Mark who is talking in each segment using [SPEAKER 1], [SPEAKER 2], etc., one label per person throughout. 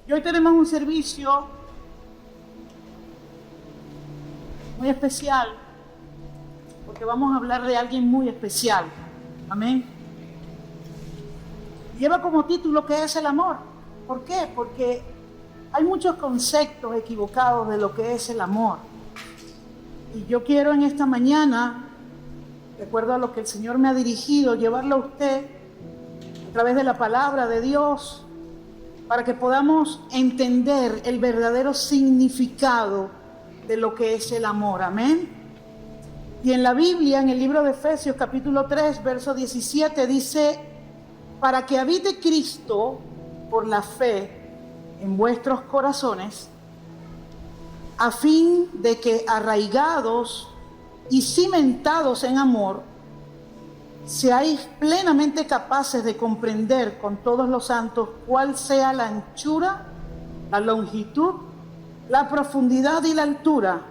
[SPEAKER 1] Y hoy tenemos un servicio muy especial, porque vamos a hablar de alguien muy especial. Amén. Lleva como título ¿qué es el amor? ¿Por qué? Porque hay muchos conceptos equivocados de lo que es el amor. Y yo quiero en esta mañana, de acuerdo a lo que el Señor me ha dirigido, llevarlo a usted a través de la palabra de Dios, para que podamos entender el verdadero significado de lo que es el amor. Amén. Y en la Biblia, en el libro de Efesios capítulo 3, verso 17, dice: para que habite Cristo por la fe en vuestros corazones, a fin de que arraigados y cimentados en amor, seáis plenamente capaces de comprender con todos los santos cuál sea la anchura, la longitud, la profundidad y la altura,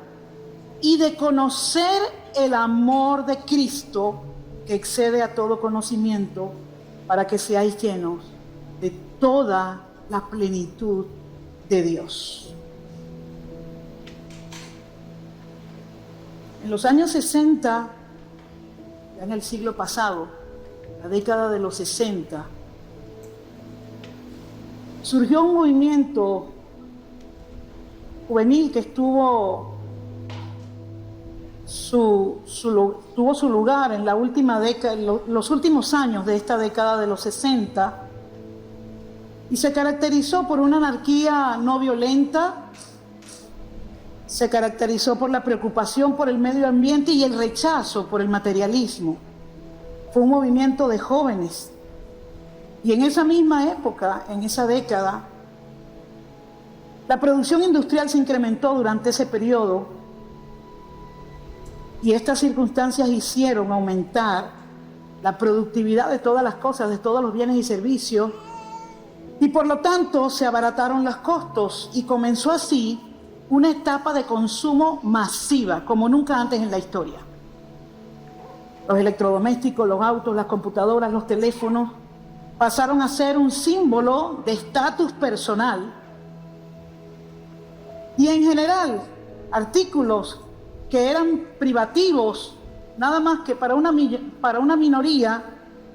[SPEAKER 1] y de conocer el amor de Cristo que excede a todo conocimiento, para que seáis llenos de toda la plenitud de Dios. En los años 60, ya en el siglo pasado, la década de los 60, surgió un movimiento juvenil que tuvo su lugar en la última década, los últimos años de esta década de los 60, y se caracterizó por una anarquía no violenta, se caracterizó por la preocupación por el medio ambiente y el rechazo por el materialismo. Fue un movimiento de jóvenes. Y en esa misma época, en esa década, la producción industrial se incrementó durante ese periodo, y estas circunstancias hicieron aumentar la productividad de todas las cosas, de todos los bienes y servicios, y por lo tanto se abarataron los costos, y comenzó así una etapa de consumo masiva, como nunca antes en la historia. Los electrodomésticos, los autos, las computadoras, los teléfonos pasaron a ser un símbolo de estatus personal, y en general artículos que eran privativos, nada más que para una minoría,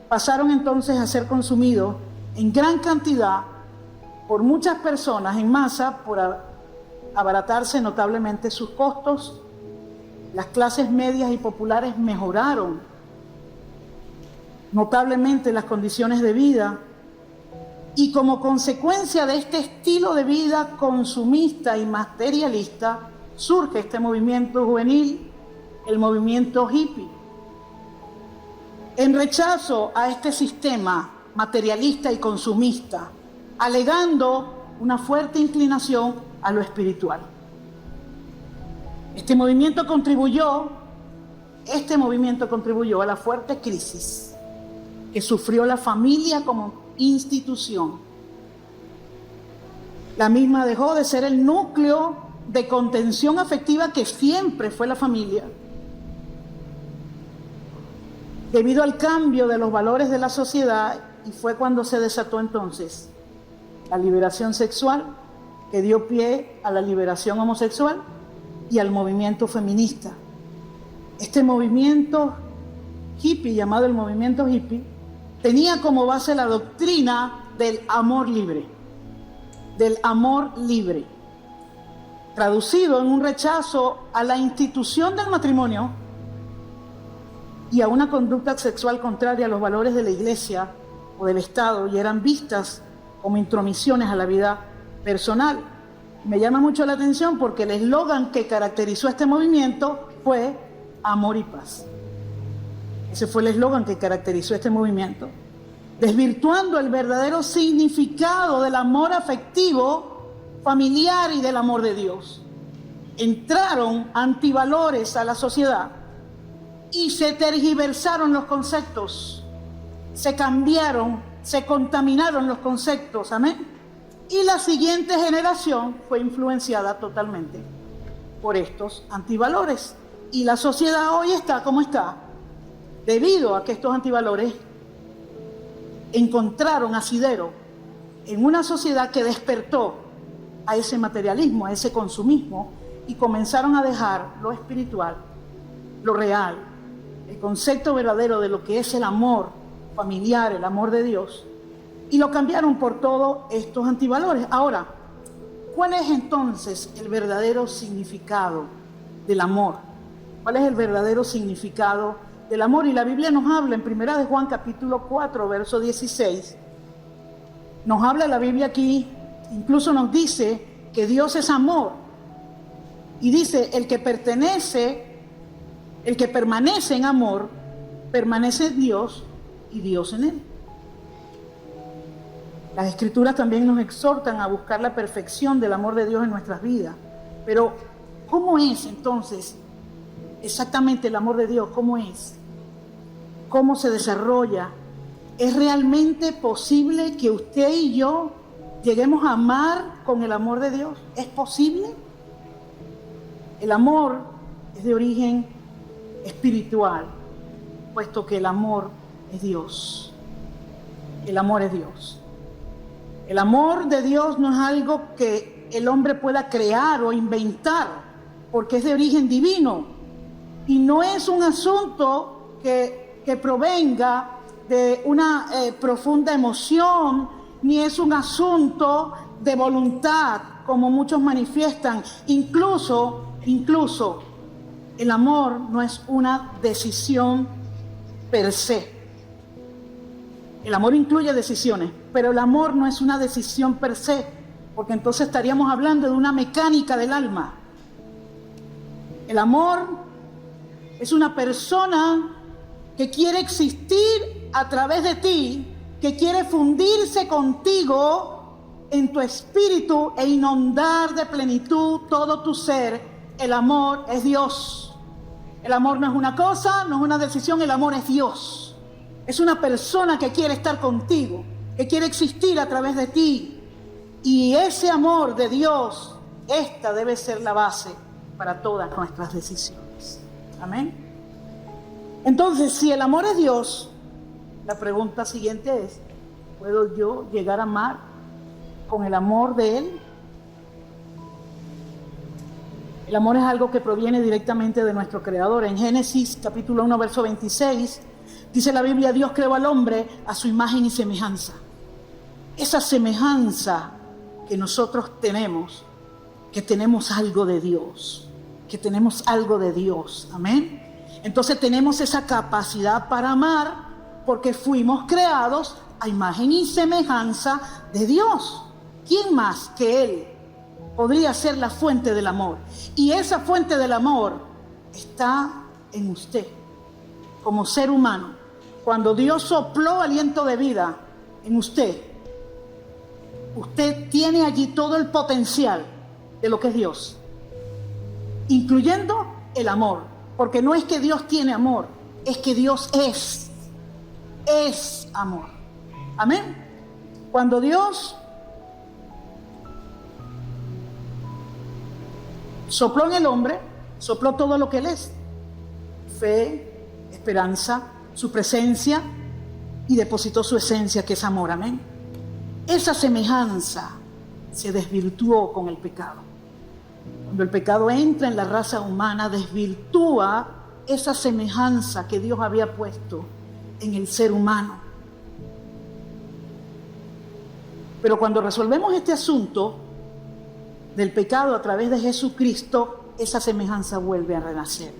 [SPEAKER 1] pasaron entonces a ser consumidos en gran cantidad por muchas personas en masa, por abaratarse notablemente sus costos. Las clases medias y populares mejoraron notablemente las condiciones de vida, y como consecuencia de este estilo de vida consumista y materialista, surge este movimiento juvenil, el movimiento hippie, en rechazo a este sistema materialista y consumista, alegando una fuerte inclinación a lo espiritual. Este movimiento contribuyó a la fuerte crisis que sufrió la familia como institución. La misma dejó de ser el núcleo de contención afectiva que siempre fue la familia, debido al cambio de los valores de la sociedad, y fue cuando se desató entonces la liberación sexual, que dio pie a la liberación homosexual y al movimiento feminista. Este movimiento hippie, llamado el movimiento hippie, tenía como base la doctrina del amor libre, traducido en un rechazo a la institución del matrimonio y a una conducta sexual contraria a los valores de la Iglesia o del Estado, y eran vistas como intromisiones a la vida personal. Me llama mucho la atención porque el eslogan que caracterizó este movimiento fue amor y paz. Ese fue el eslogan que caracterizó este movimiento, desvirtuando el verdadero significado del amor afectivo, familiar y del amor de Dios. Entraron antivalores a la sociedad y se tergiversaron los conceptos, se cambiaron, se contaminaron los conceptos, amén. Y la siguiente generación fue influenciada totalmente por estos antivalores. Y la sociedad hoy está como está, debido a que estos antivalores encontraron asidero en una sociedad que despertó a ese materialismo, a ese consumismo, y comenzaron a dejar lo espiritual, lo real, el concepto verdadero de lo que es el amor familiar, el amor de Dios, y lo cambiaron por todos estos antivalores. Ahora, ¿cuál es entonces el verdadero significado del amor? ¿Cuál es el verdadero significado del amor? Y la Biblia nos habla en 1 de Juan capítulo 4, verso 16. Nos habla la Biblia aquí, incluso nos dice que Dios es amor. Y dice, el que permanece en amor, permanece en Dios y Dios en él. Las Escrituras también nos exhortan a buscar la perfección del amor de Dios en nuestras vidas. Pero, ¿cómo es entonces exactamente el amor de Dios? ¿Cómo es? ¿Cómo se desarrolla? ¿Es realmente posible que usted y yo lleguemos a amar con el amor de Dios? ¿Es posible? El amor es de origen espiritual, puesto que el amor es Dios. El amor es Dios. El amor de Dios no es algo que el hombre pueda crear o inventar, porque es de origen divino. Y no es un asunto que provenga de una profunda emoción, ni es un asunto de voluntad, como muchos manifiestan. Incluso, el amor no es una decisión per se. El amor incluye decisiones, pero el amor no es una decisión per se, porque entonces estaríamos hablando de una mecánica del alma. El amor es una persona que quiere existir a través de ti, que quiere fundirse contigo en tu espíritu e inundar de plenitud todo tu ser. El amor es Dios. El amor no es una cosa, no es una decisión, el amor es Dios. Es una persona que quiere estar contigo, que quiere existir a través de ti. Y ese amor de Dios, esta debe ser la base para todas nuestras decisiones. Amén. Entonces, si el amor es Dios, la pregunta siguiente es, ¿puedo yo llegar a amar con el amor de Él? El amor es algo que proviene directamente de nuestro Creador. En Génesis capítulo 1, verso 26, dice la Biblia, Dios creó al hombre a su imagen y semejanza. Esa semejanza que nosotros tenemos, que tenemos algo de Dios, amén. Entonces tenemos esa capacidad para amar porque fuimos creados a imagen y semejanza de Dios. ¿Quién más que Él podría ser la fuente del amor? Y esa fuente del amor está en usted, como ser humano. Cuando Dios sopló aliento de vida en usted, usted tiene allí todo el potencial de lo que es Dios, incluyendo el amor. Porque no es que Dios tiene amor, es que Dios es amor. Amén. Cuando Dios sopló en el hombre, sopló todo lo que Él es: fe, esperanza, su presencia, y depositó su esencia, que es amor. Amén. Esa semejanza se desvirtuó con el pecado. Cuando el pecado entra en la raza humana, desvirtúa esa semejanza que Dios había puesto en el ser humano. Pero cuando resolvemos este asunto del pecado a través de Jesucristo, esa semejanza vuelve a renacer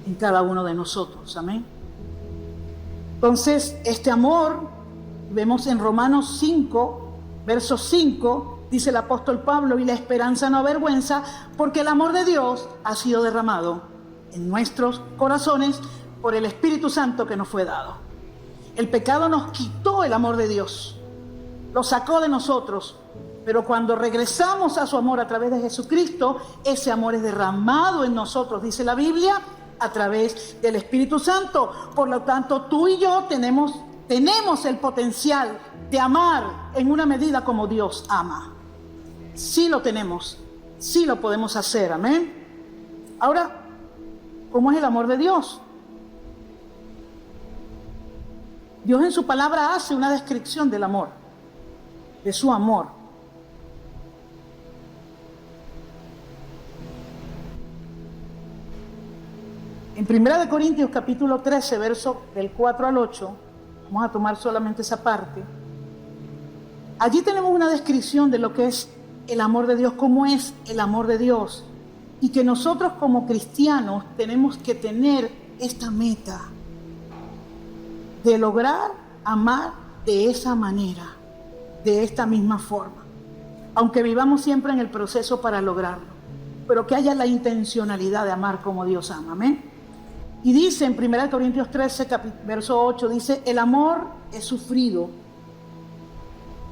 [SPEAKER 1] en cada uno de nosotros. Amén. Entonces, este amor, vemos en Romanos 5, verso 5, dice el apóstol Pablo, y la esperanza no avergüenza, porque el amor de Dios ha sido derramado en nuestros corazones por el Espíritu Santo que nos fue dado. El pecado nos quitó el amor de Dios, lo sacó de nosotros, pero cuando regresamos a su amor a través de Jesucristo, ese amor es derramado en nosotros, dice la Biblia, a través del Espíritu Santo. Por lo tanto, tú y yo tenemos el potencial de amar en una medida como Dios ama. Sí lo tenemos, sí lo podemos hacer, amén. Ahora, ¿cómo es el amor de Dios? Dios en su palabra hace una descripción del amor, de su amor. En 1 Corintios capítulo 13, verso del 4 al 8, vamos a tomar solamente esa parte. Allí tenemos una descripción de lo que es el amor de Dios, cómo es el amor de Dios. Y que nosotros como cristianos tenemos que tener esta meta de lograr amar de esa manera, de esta misma forma. Aunque vivamos siempre en el proceso para lograrlo, pero que haya la intencionalidad de amar como Dios ama. Amén. Y dice en 1 Corintios 13, verso 8, dice, el amor es sufrido,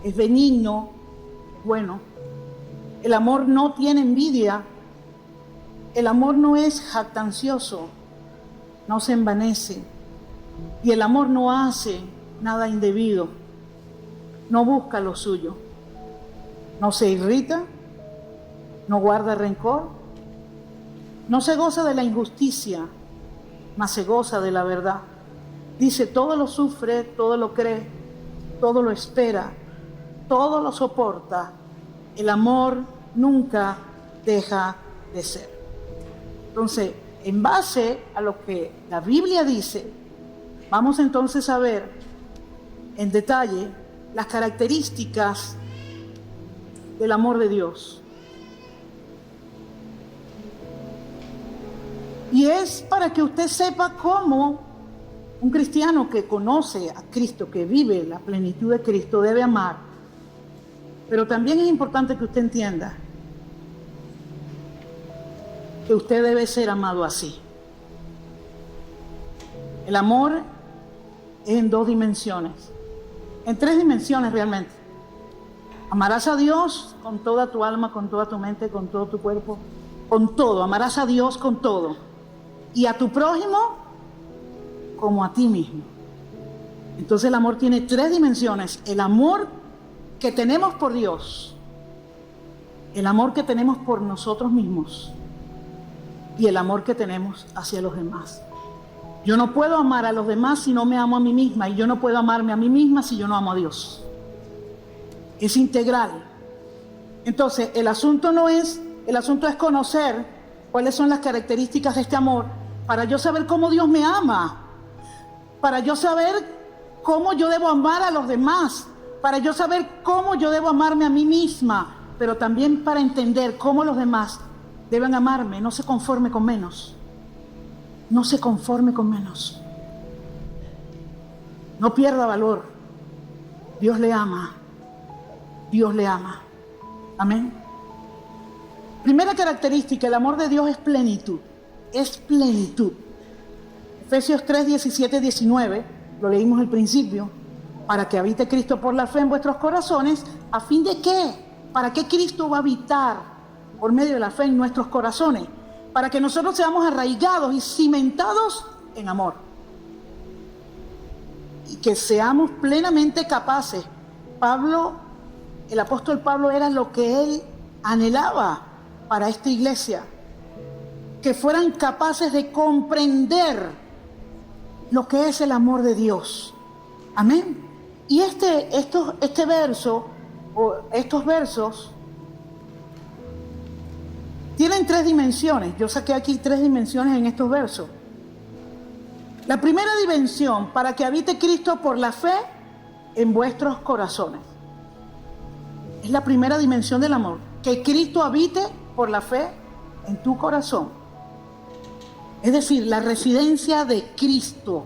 [SPEAKER 1] es benigno, bueno. El amor no tiene envidia. El amor no es jactancioso, no se envanece. Y el amor no hace nada indebido, no busca lo suyo, no se irrita, no guarda rencor, no se goza de la injusticia, mas se goza de la verdad. Dice, todo lo sufre, todo lo cree, todo lo espera, todo lo soporta. El amor nunca deja de ser. Entonces, en base a lo que la Biblia dice, vamos entonces a ver en detalle las características del amor de Dios. Y es para que usted sepa cómo un cristiano que conoce a Cristo, que vive la plenitud de Cristo, debe amar. Pero también es importante que usted entienda que usted debe ser amado así. El amor es en dos dimensiones, en tres dimensiones realmente. Amarás a Dios con toda tu alma, con toda tu mente, con todo tu cuerpo, con todo. Amarás a Dios con todo. Y a tu prójimo como a ti mismo. Entonces el amor tiene tres dimensiones. El amor que tenemos por Dios, el amor que tenemos por nosotros mismos y el amor que tenemos hacia los demás. Yo no puedo amar a los demás si no me amo a mí misma, y yo no puedo amarme a mí misma si yo no amo a Dios. Es integral. Entonces el asunto es conocer cuáles son las características de este amor para yo saber cómo Dios me ama, para yo saber cómo yo debo amar a los demás, para yo saber cómo yo debo amarme a mí misma, pero también para entender cómo los demás deben amarme. No se conforme con menos. No se conforme con menos. No pierda valor. Dios le ama. Dios le ama. Amén. Primera característica, el amor de Dios es plenitud. Es plenitud. Efesios 3, 17, 19, lo leímos al principio. Para que habite Cristo por la fe en vuestros corazones, ¿a fin de qué? ¿Para qué Cristo va a habitar por medio de la fe en nuestros corazones? Para que nosotros seamos arraigados y cimentados en amor. Y que seamos plenamente capaces. El apóstol Pablo era lo que él anhelaba para esta iglesia. Que fueran capaces de comprender lo que es el amor de Dios. Amén. Y este verso, o estos versos, tienen tres dimensiones. Yo saqué aquí tres dimensiones en estos versos. La primera dimensión, para que habite Cristo por la fe en vuestros corazones. Es la primera dimensión del amor. Que Cristo habite por la fe en tu corazón. Es decir, la residencia de Cristo.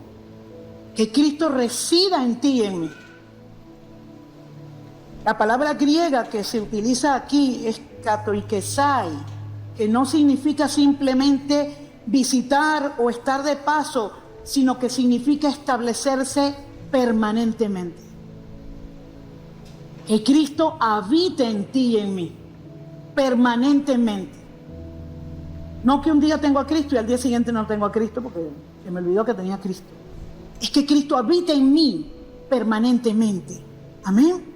[SPEAKER 1] Que Cristo resida en ti y en mí. La palabra griega que se utiliza aquí es katoikesai, que no significa simplemente visitar o estar de paso, sino que significa establecerse permanentemente. Que Cristo habite en ti y en mí, permanentemente. No que un día tengo a Cristo y al día siguiente no tengo a Cristo porque se me olvidó que tenía a Cristo. Es que Cristo habita en mí permanentemente. Amén.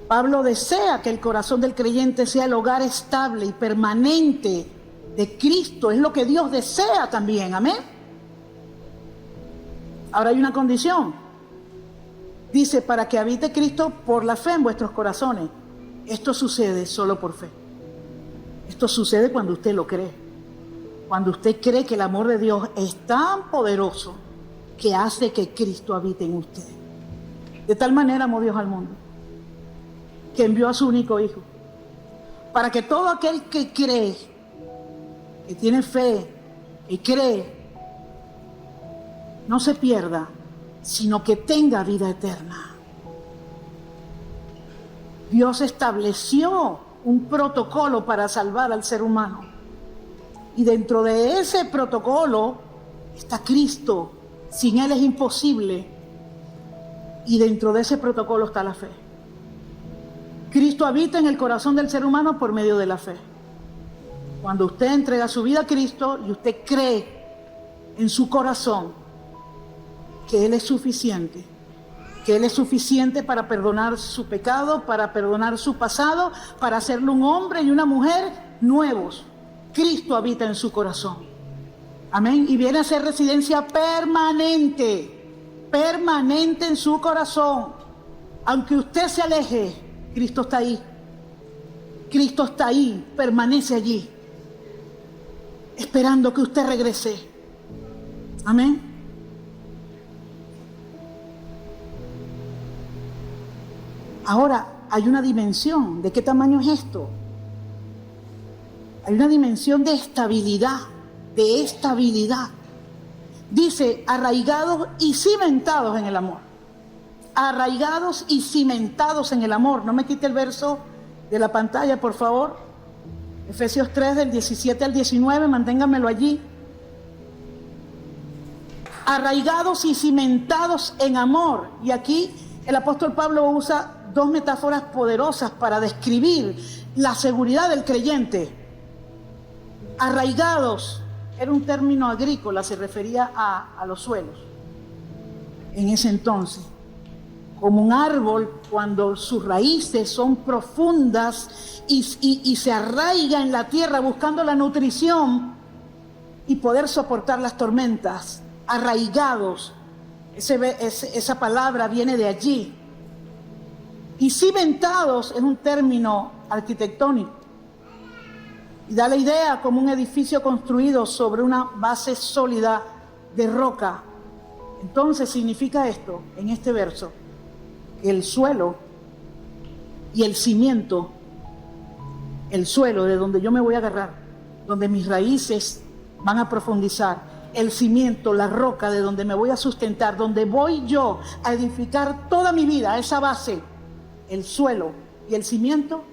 [SPEAKER 1] Pablo desea que el corazón del creyente sea el hogar estable y permanente de Cristo. Es lo que Dios desea también. Amén. Ahora hay una condición. Dice, para que habite Cristo por la fe en vuestros corazones. Esto sucede solo por fe. Esto sucede cuando usted lo cree. Cuando usted cree que el amor de Dios es tan poderoso que hace que Cristo habite en usted. De tal manera amó Dios al mundo, que envió a su único Hijo, para que todo aquel que cree, que tiene fe, que cree, no se pierda, sino que tenga vida eterna. Dios estableció un protocolo para salvar al ser humano. Y dentro de ese protocolo está Cristo. Sin Él es imposible. Y dentro de ese protocolo está la fe. Cristo habita en el corazón del ser humano por medio de la fe. Cuando usted entrega su vida a Cristo y usted cree en su corazón que Él es suficiente, que Él es suficiente para perdonar su pecado, para perdonar su pasado, para hacerle un hombre y una mujer nuevos. Cristo habita en su corazón. Amén. Y viene a ser residencia permanente, permanente en su corazón. Aunque usted se aleje, Cristo está ahí. Cristo está ahí, permanece allí, esperando que usted regrese. Amén. Ahora, hay una dimensión. ¿De qué tamaño es esto? Hay una dimensión de estabilidad, de estabilidad. Dice, arraigados y cimentados en el amor. Arraigados y cimentados en el amor. No me quite el verso de la pantalla, por favor. Efesios 3, del 17 al 19, manténganmelo allí. Arraigados y cimentados en amor. Y aquí el apóstol Pablo usa dos metáforas poderosas para describir la seguridad del creyente. Arraigados era un término agrícola, se refería a los suelos. En ese entonces, como un árbol, cuando sus raíces son profundas y se arraiga en la tierra buscando la nutrición y poder soportar las tormentas. Arraigados, esa palabra viene de allí. Y cimentados es un término arquitectónico y da la idea como un edificio construido sobre una base sólida de roca. Entonces significa esto, en este verso, que el suelo y el cimiento, el suelo de donde yo me voy a agarrar, donde mis raíces van a profundizar, el cimiento, la roca de donde me voy a sustentar, donde voy yo a edificar toda mi vida, esa base, el suelo y el cimiento,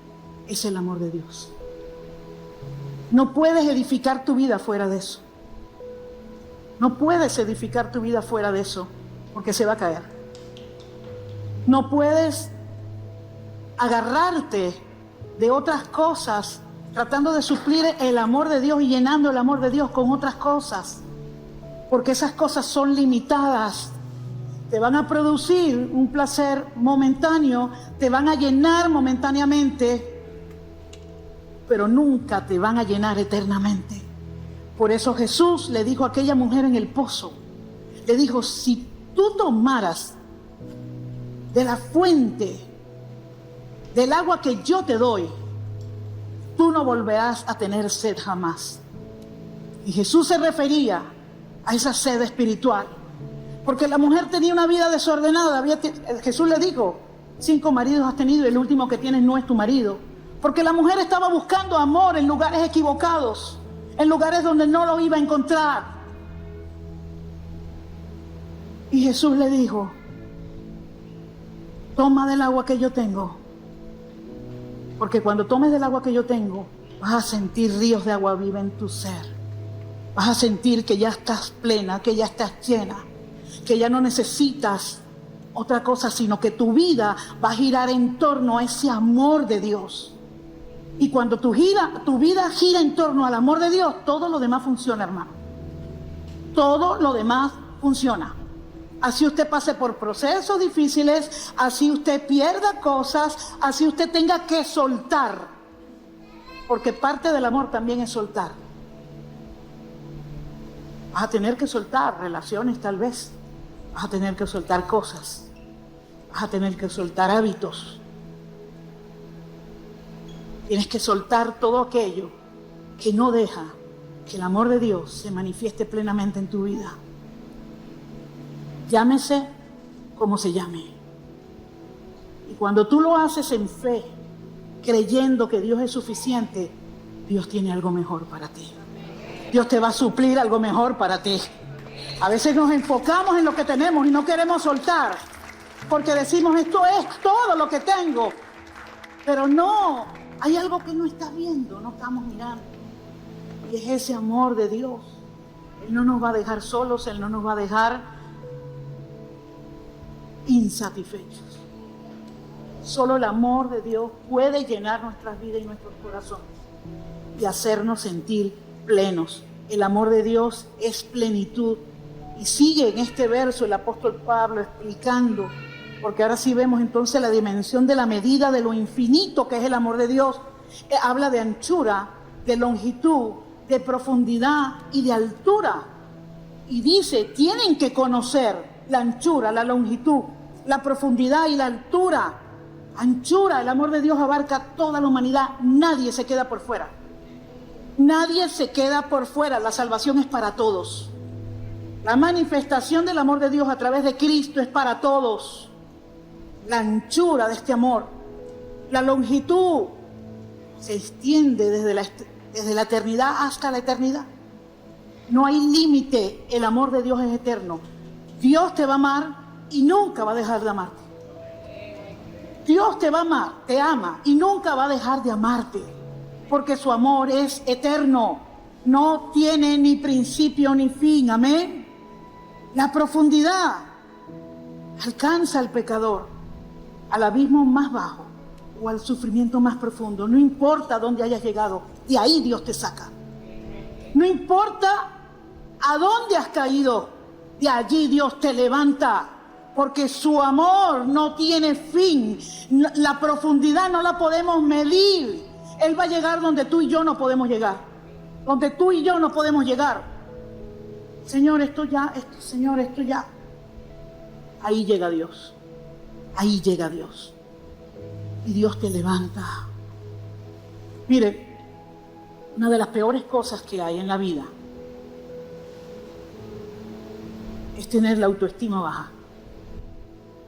[SPEAKER 1] es el amor de Dios. No puedes edificar tu vida fuera de eso. No puedes edificar tu vida fuera de eso, porque se va a caer. No puedes agarrarte de otras cosas, tratando de suplir el amor de Dios y llenando el amor de Dios con otras cosas, porque esas cosas son limitadas. Te van a producir un placer momentáneo, te van a llenar momentáneamente, pero nunca te van a llenar eternamente. Por eso Jesús le dijo a aquella mujer en el pozo, le dijo, si tú tomaras de la fuente del agua que yo te doy, tú no volverás a tener sed jamás. Y Jesús se refería a esa sed espiritual, porque la mujer tenía una vida desordenada. Jesús le dijo, 5 maridos has tenido y el último que tienes no es tu marido. Porque la mujer estaba buscando amor en lugares equivocados, en lugares donde no lo iba a encontrar. Y Jesús le dijo, toma del agua que yo tengo, porque cuando tomes del agua que yo tengo, vas a sentir ríos de agua viva en tu ser. Vas a sentir que ya estás plena, que ya estás llena, que ya no necesitas otra cosa, sino que tu vida va a girar en torno a ese amor de Dios. Y cuando tu vida gira en torno al amor de Dios, todo lo demás funciona, hermano. Todo lo demás funciona. Así usted pase por procesos difíciles, así usted pierda cosas, así usted tenga que soltar. Porque parte del amor también es soltar. Vas a tener que soltar relaciones tal vez. Vas a tener que soltar cosas. Vas a tener que soltar hábitos. Tienes que soltar todo aquello que no deja que el amor de Dios se manifieste plenamente en tu vida. Llámese como se llame. Y cuando tú lo haces en fe, creyendo que Dios es suficiente, Dios tiene algo mejor para ti. Dios te va a suplir algo mejor para ti. A veces nos enfocamos en lo que tenemos y no queremos soltar, porque decimos, esto es todo lo que tengo. Pero no, hay algo que no estás viendo, no estamos mirando. Y es ese amor de Dios. Él no nos va a dejar solos, Él no nos va a dejar insatisfechos. Solo el amor de Dios puede llenar nuestras vidas y nuestros corazones y hacernos sentir plenos. El amor de Dios es plenitud. Y sigue en este verso el apóstol Pablo explicando, porque ahora sí vemos entonces la dimensión de la medida de lo infinito que es el amor de Dios. Habla de anchura, de longitud, de profundidad y de altura. Y dice, tienen que conocer la anchura, la longitud, la profundidad y la altura. Anchura, el amor de Dios abarca toda la humanidad. Nadie se queda por fuera. Nadie se queda por fuera. La salvación es para todos. La manifestación del amor de Dios a través de Cristo es para todos. La anchura de este amor, la longitud, se extiende desde la eternidad hasta la eternidad. No hay límite. El amor de Dios es eterno. Dios te va a amar y nunca va a dejar de amarte. Dios te va a amar, te ama y nunca va a dejar de amarte, porque su amor es eterno, no tiene ni principio ni fin. Amén. La profundidad alcanza al pecador al abismo más bajo o al sufrimiento más profundo. No importa dónde hayas llegado, de ahí Dios te saca. No importa a dónde has caído, de allí Dios te levanta. Porque su amor no tiene fin. La profundidad no la podemos medir. Él va a llegar donde tú y yo no podemos llegar. Donde tú y yo no podemos llegar. Señor, esto ya. Ahí llega Dios. Ahí llega Dios. Y Dios te levanta. Mire, una de las peores cosas que hay en la vida es tener la autoestima baja.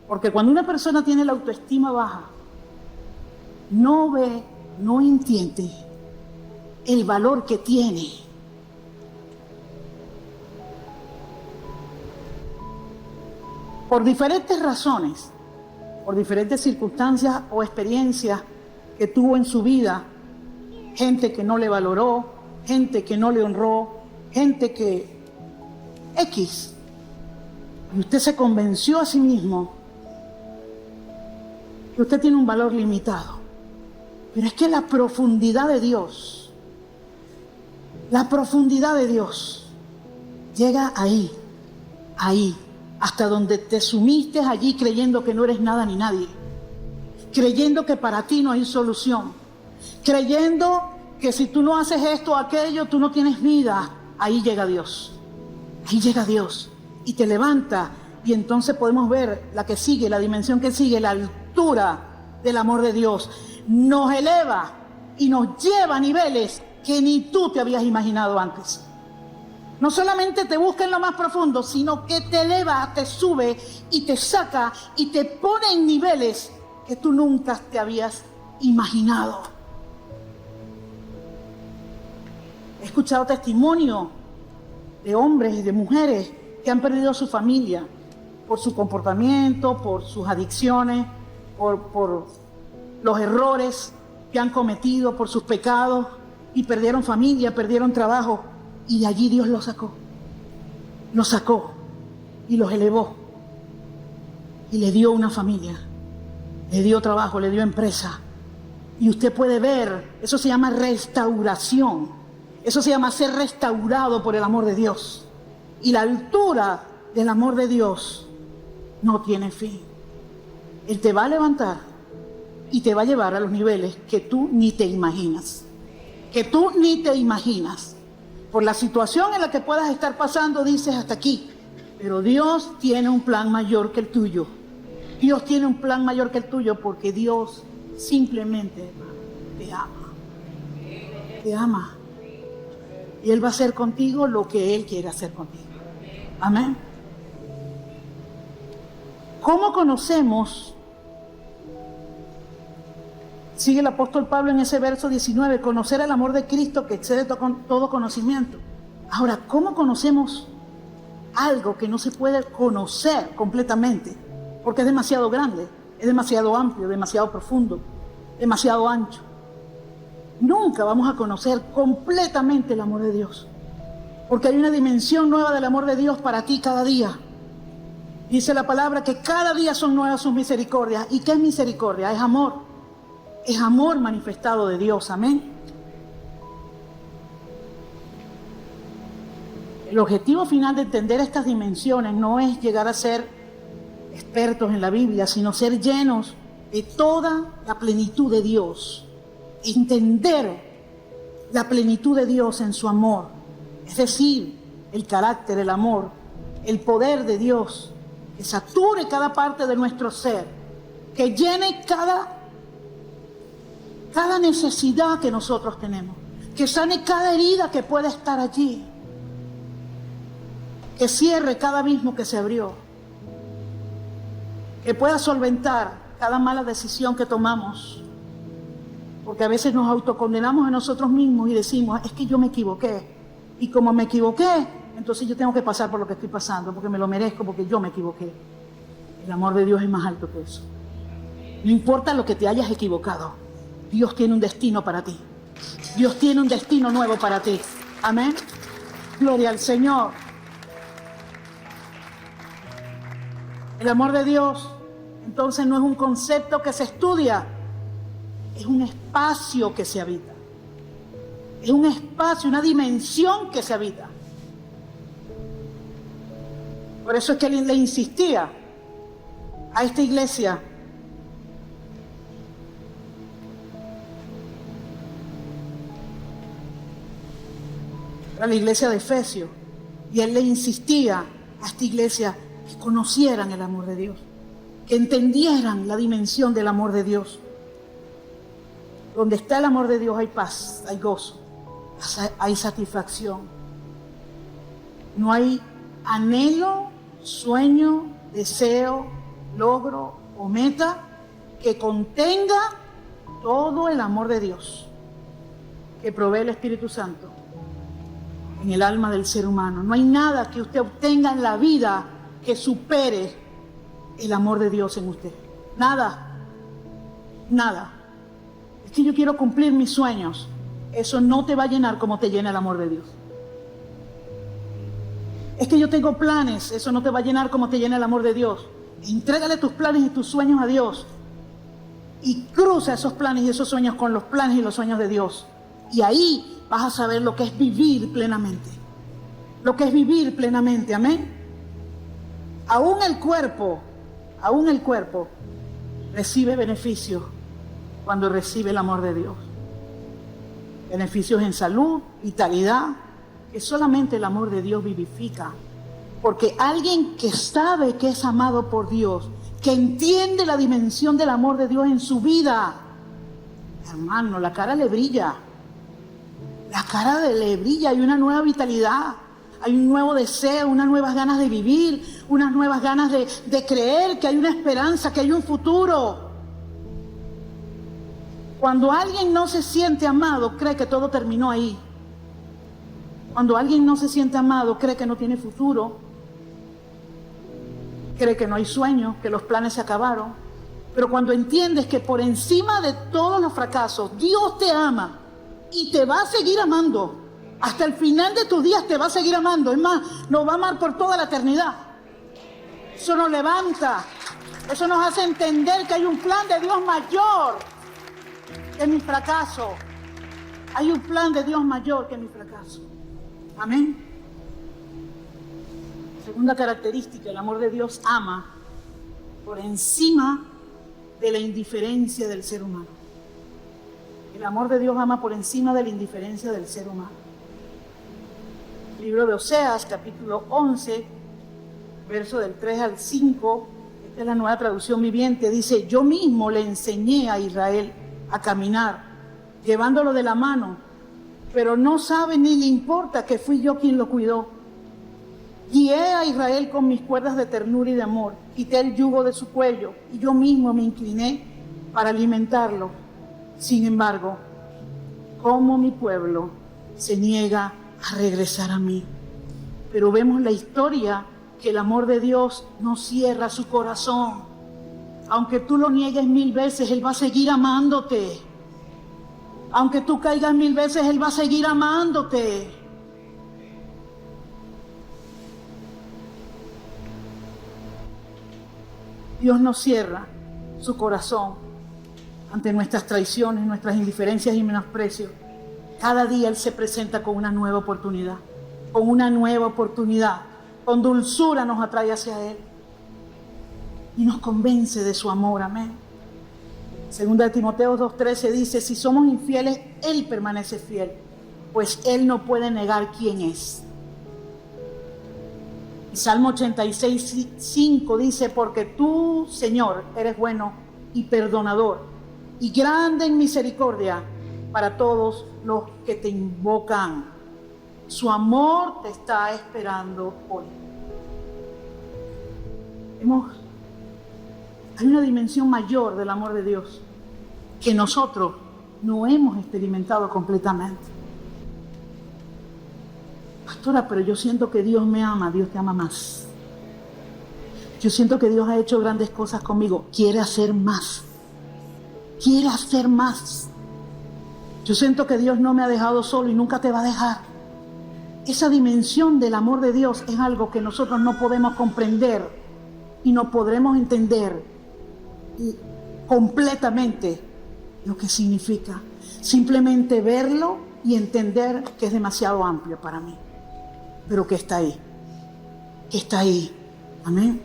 [SPEAKER 1] Porque cuando una persona tiene la autoestima baja, no ve, no entiende el valor que tiene. Por diferentes razones, por diferentes circunstancias o experiencias que tuvo en su vida, gente que no le valoró, gente que no le honró, gente que X. Y usted se convenció a sí mismo que usted tiene un valor limitado. Pero es que la profundidad de Dios llega ahí, hasta donde te sumiste allí creyendo que no eres nada ni nadie, creyendo que para ti no hay solución, creyendo que si tú no haces esto o aquello, tú no tienes vida. Ahí llega Dios y te levanta. Y entonces podemos ver la que sigue, la dimensión que sigue, la altura del amor de Dios. Nos eleva y nos lleva a niveles que ni tú te habías imaginado antes. No solamente te busca en lo más profundo, sino que te eleva, te sube y te saca y te pone en niveles que tú nunca te habías imaginado. He escuchado testimonio de hombres y de mujeres que han perdido su familia por su comportamiento, por sus adicciones, por los errores que han cometido, por sus pecados, y perdieron familia, perdieron trabajo, y de allí Dios los sacó y los elevó y le dio una familia, le dio trabajo, le dio empresa. Y usted puede ver, eso se llama restauración, eso se llama ser restaurado por el amor de Dios. Y la altura del amor de Dios no tiene fin. Él te va a levantar y te va a llevar a los niveles que tú ni te imaginas. Por la situación en la que puedas estar pasando, dices hasta aquí. Pero Dios tiene un plan mayor que el tuyo. Dios tiene un plan mayor que el tuyo, porque Dios simplemente te ama. Te ama. Y Él va a hacer contigo lo que Él quiere hacer contigo. Amén. ¿Cómo conocemos? Sigue el apóstol Pablo en ese verso 19, conocer el amor de Cristo que excede todo conocimiento. Ahora, ¿cómo conocemos algo que no se puede conocer completamente? Porque es demasiado grande, es demasiado amplio, demasiado profundo, demasiado ancho. Nunca vamos a conocer completamente el amor de Dios, porque hay una dimensión nueva del amor de Dios para ti cada día. Dice la palabra que cada día son nuevas sus misericordias. ¿Y qué es misericordia? Es amor. Es amor manifestado de Dios. Amén. El objetivo final de entender estas dimensiones no es llegar a ser expertos en la Biblia, sino ser llenos de toda la plenitud de Dios. Entender la plenitud de Dios en su amor. Es decir, el carácter, el amor, el poder de Dios, que sature cada parte de nuestro ser, que llene cada necesidad que nosotros tenemos, que sane cada herida que pueda estar allí, que cierre cada abismo que se abrió, que pueda solventar cada mala decisión que tomamos, porque a veces nos autocondenamos a nosotros mismos y decimos, es que yo me equivoqué, y como me equivoqué, entonces yo tengo que pasar por lo que estoy pasando, porque me lo merezco, porque yo me equivoqué. El amor de Dios es más alto que eso. No importa lo que te hayas equivocado, Dios tiene un destino para ti. Dios tiene un destino nuevo para ti. Amén. Gloria al Señor. El amor de Dios, entonces, no es un concepto que se estudia, es un espacio que se habita. Es un espacio, una dimensión que se habita. Por eso es que él le insistía a esta iglesia. Era la iglesia de Efesios. Y él le insistía a esta iglesia que conocieran el amor de Dios, que entendieran la dimensión del amor de Dios. Donde está el amor de Dios hay paz, hay gozo, hay satisfacción. No hay anhelo, sueño, deseo, logro o meta que contenga todo el amor de Dios que provee el Espíritu Santo en el alma del ser humano. No hay nada que usted obtenga en la vida que supere el amor de Dios en usted. Nada, nada. Es que yo quiero cumplir mis sueños. Eso no te va a llenar como te llena el amor de Dios. Es que yo tengo planes. Eso no te va a llenar como te llena el amor de Dios. Entrégale tus planes y tus sueños a Dios. Y cruza esos planes y esos sueños con los planes y los sueños de Dios. Y ahí vas a saber lo que es vivir plenamente. Lo que es vivir plenamente. Amén. Aún el cuerpo recibe beneficios cuando recibe el amor de Dios. Beneficios en salud, vitalidad, que solamente el amor de Dios vivifica. Porque alguien que sabe que es amado por Dios, que entiende la dimensión del amor de Dios en su vida, hermano, la cara le brilla. La cara le brilla, hay una nueva vitalidad, hay un nuevo deseo, unas nuevas ganas de vivir, unas nuevas ganas de creer que hay una esperanza, que hay un futuro. Cuando alguien no se siente amado, cree que todo terminó ahí. Cuando alguien no se siente amado, cree que no tiene futuro, cree que no hay sueños, que los planes se acabaron. Pero cuando entiendes que por encima de todos los fracasos, Dios te ama y te va a seguir amando. Hasta el final de tus días te va a seguir amando. Es más, nos va a amar por toda la eternidad. Eso nos levanta. Eso nos hace entender que hay un plan de Dios mayor que mi fracaso. Hay un plan de Dios mayor que mi fracaso. Amén. Segunda característica, el amor de Dios ama por encima de la indiferencia del ser humano. El amor de Dios ama por encima de la indiferencia del ser humano. El libro de Oseas, capítulo 11, verso del 3 al 5, esta es la Nueva Traducción Viviente, dice: yo mismo le enseñé a Israel a caminar, llevándolo de la mano, pero no sabe ni le importa que fui yo quien lo cuidó. Guié a Israel con mis cuerdas de ternura y de amor, quité el yugo de su cuello y yo mismo me incliné para alimentarlo. Sin embargo, como mi pueblo se niega a regresar a mí. Pero vemos la historia que el amor de Dios no cierra su corazón. Aunque tú lo niegues 1000 veces, Él va a seguir amándote. Aunque tú caigas 1000 veces, Él va a seguir amándote. Dios no cierra su corazón ante nuestras traiciones, nuestras indiferencias y menosprecios. Cada día Él se presenta con una nueva oportunidad, con una nueva oportunidad. Con dulzura nos atrae hacia Él y nos convence de su amor. Amén. Segunda de Timoteo 2:13 dice, si somos infieles, Él permanece fiel, pues Él no puede negar quién es. Salmo 86:5 dice, porque tú, Señor, eres bueno y perdonador y grande en misericordia para todos los que te invocan. Su amor te está esperando hoy. Hay una dimensión mayor del amor de Dios que nosotros no hemos experimentado completamente. Pastora, pero yo siento que Dios me ama. Dios te ama más. Yo siento que Dios ha hecho grandes cosas conmigo. Quiere hacer más. Quiere hacer más. Yo siento que Dios no me ha dejado solo y nunca te va a dejar. Esa dimensión del amor de Dios es algo que nosotros no podemos comprender y no podremos entender completamente lo que significa. Simplemente verlo y entender que es demasiado amplio para mí. Pero que está ahí. Que está ahí. Amén.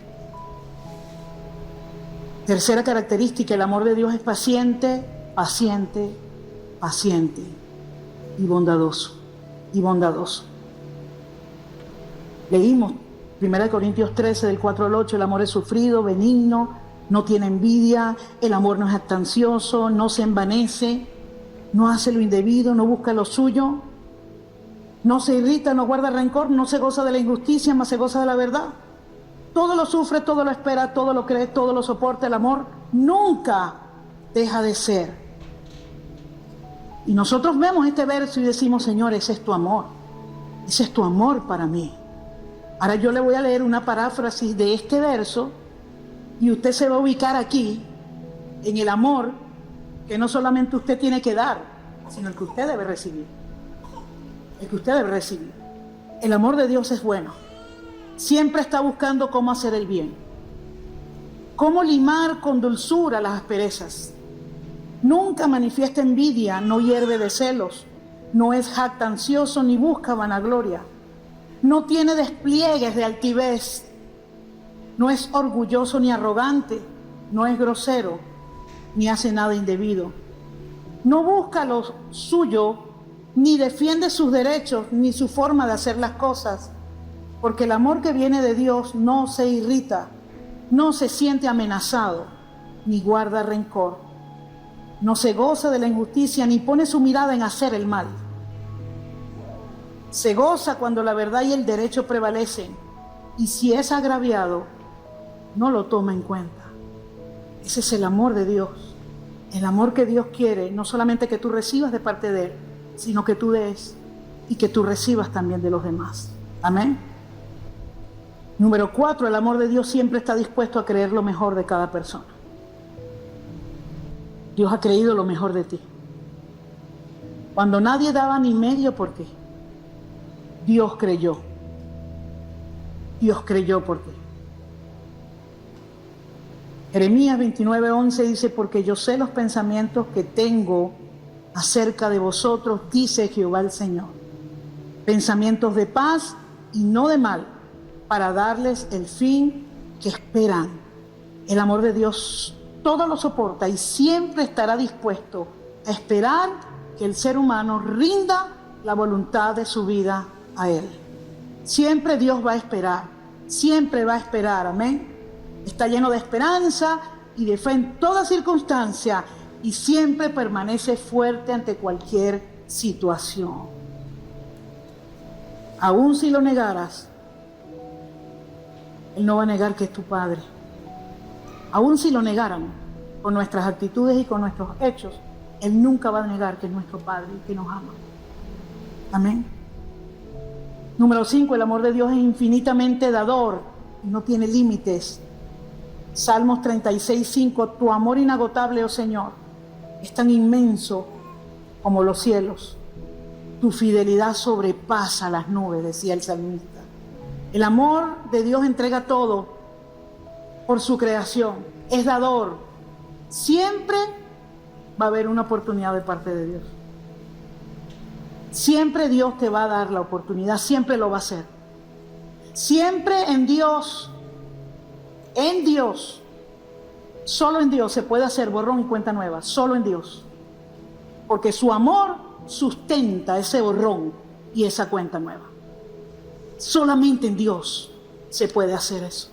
[SPEAKER 1] Tercera característica, el amor de Dios es paciente, paciente, paciente y bondadoso. Y bondadoso. Leímos 1 Corintios 13, del 4 al 8, el amor es sufrido, benigno, no tiene envidia, el amor no es jactancioso, no se envanece, no hace lo indebido, no busca lo suyo, no se irrita, no guarda rencor, no se goza de la injusticia, más se goza de la verdad. Todo lo sufre, todo lo espera, todo lo cree, todo lo soporta. El amor nunca deja de ser. Y nosotros vemos este verso y decimos, Señor, ese es tu amor. Ese es tu amor para mí. Ahora yo le voy a leer una paráfrasis de este verso y usted se va a ubicar aquí en el amor que no solamente usted tiene que dar, sino el que usted debe recibir. El que usted debe recibir. El amor de Dios es bueno. Siempre está buscando cómo hacer el bien. Cómo limar con dulzura las asperezas. Nunca manifiesta envidia, no hierve de celos, no es jactancioso ni busca vanagloria. No tiene despliegues de altivez, no es orgulloso ni arrogante, no es grosero, ni hace nada indebido. No busca lo suyo, ni defiende sus derechos, ni su forma de hacer las cosas, porque el amor que viene de Dios no se irrita, no se siente amenazado, ni guarda rencor. No se goza de la injusticia, ni pone su mirada en hacer el mal. Se goza cuando la verdad y el derecho prevalecen, y si es agraviado, no lo toma en cuenta. Ese es el amor de Dios. El amor que Dios quiere, no solamente que tú recibas de parte de Él, sino que tú des y que tú recibas también de los demás. Amén. Número 4, el amor de Dios siempre está dispuesto a creer lo mejor de cada persona. Dios ha creído lo mejor de ti. Cuando nadie daba ni medio por ti, Dios creyó. Dios creyó por ti. Jeremías 29:11 dice, porque yo sé los pensamientos que tengo acerca de vosotros, dice Jehová el Señor. Pensamientos de paz y no de mal, para darles el fin que esperan. El amor de Dios todo lo soporta y siempre estará dispuesto a esperar que el ser humano rinda la voluntad de su vida a Él. Siempre Dios va a esperar, siempre va a esperar, amén. Está lleno de esperanza y de fe en toda circunstancia y siempre permanece fuerte ante cualquier situación. Aún si lo negaras, Él no va a negar que es tu Padre. Aún si lo negaran con nuestras actitudes y con nuestros hechos, Él nunca va a negar que es nuestro Padre y que nos ama. Amén. Número 5, el amor de Dios es infinitamente dador y no tiene límites. Salmos 36:5, tu amor inagotable, oh Señor, es tan inmenso como los cielos. Tu fidelidad sobrepasa las nubes, decía el salmista. El amor de Dios entrega todo por su creación. Es dador. Siempre va a haber una oportunidad de parte de Dios. Siempre Dios te va a dar la oportunidad, siempre lo va a hacer. Siempre en Dios, solo en Dios se puede hacer borrón y cuenta nueva, solo en Dios. Porque su amor sustenta ese borrón y esa cuenta nueva. Solamente en Dios se puede hacer eso.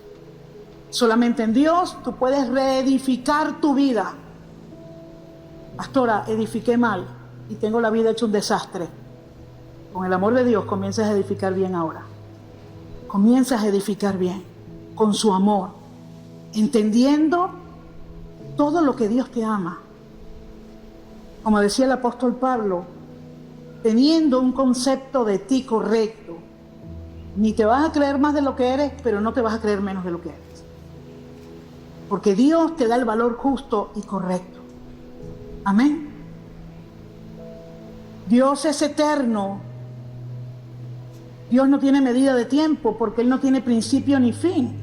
[SPEAKER 1] Solamente en Dios tú puedes reedificar tu vida. Pastora, edifiqué mal y tengo la vida hecha un desastre. Con el amor de Dios comienzas a edificar bien ahora. Comienzas a edificar bien con su amor, entendiendo todo lo que Dios te ama. Como decía el apóstol Pablo, teniendo un concepto de ti correcto, ni te vas a creer más de lo que eres, pero no te vas a creer menos de lo que eres. Porque Dios te da el valor justo y correcto. Amén. Dios es eterno. Dios no tiene medida de tiempo porque Él no tiene principio ni fin.